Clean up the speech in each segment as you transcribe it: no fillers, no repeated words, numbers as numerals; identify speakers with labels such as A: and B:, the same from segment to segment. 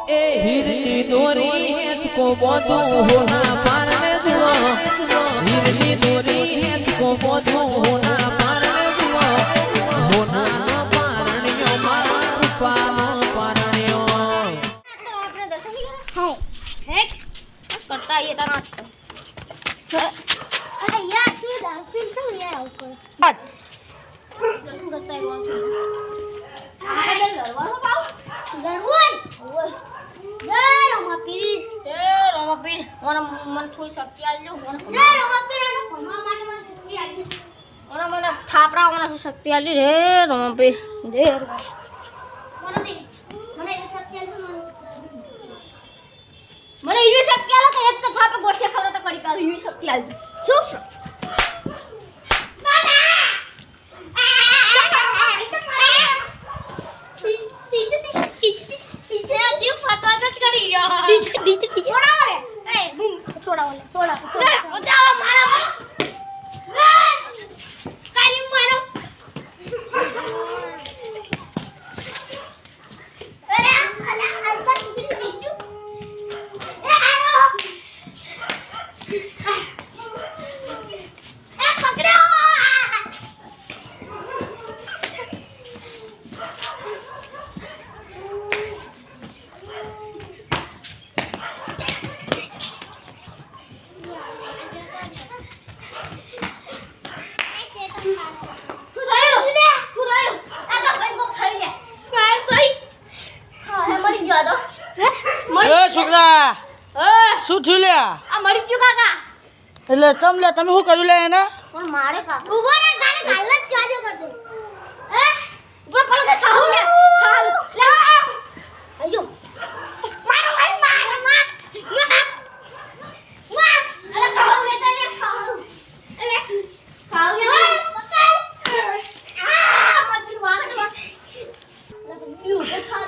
A: ए हिरनी दोरी हेचको बोधू होना पारने दुआ हिरनी दोरी हेचको बोधू होना पारने दुआ होना नो पारणियो मार पानो पारणियो
B: आपने दर्शन नहीं करा हां हेक करता ये तना अरे यार तू फिर से ले आओ ऊपर
C: बट
B: दर्शन करता है वहां से आगे लड़वा पाओ गरवन जय रोमापीर મને મન થોડી શક્તિ આલી લો જય રોમાપીર અને ભમા માટે મને શક્તિ આલી મને થાપરા મને શક્તિ આલી રે રોમાપીર જય મને એવી શક્તિ આલી મને એવી શક્તિ આલો કે એક તો થાપે ગોઠે ખરો તો કરી કાઢ એવી શક્તિ આલી શું
C: છોકરા શું થયું લે
B: આ મરી ગયું કાકા
C: એટલે તમ લે તમે શું કર્યું લે એને
B: પણ મારે કાકા ઉભો રે ગાલી ગાલ જ કાજો કરતો હે ઉભો પડો કે ખાઉ લે ખાઉ લે આયો મારો ભાઈ માર અરે ખાઉ લે તને ખાઉ અરે ખાઉ લે મત વાગ યુ કે ખા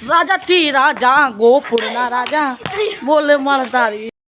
C: રાજા ટી રાજા ગોપુરના રાજા બોલે મારા તારી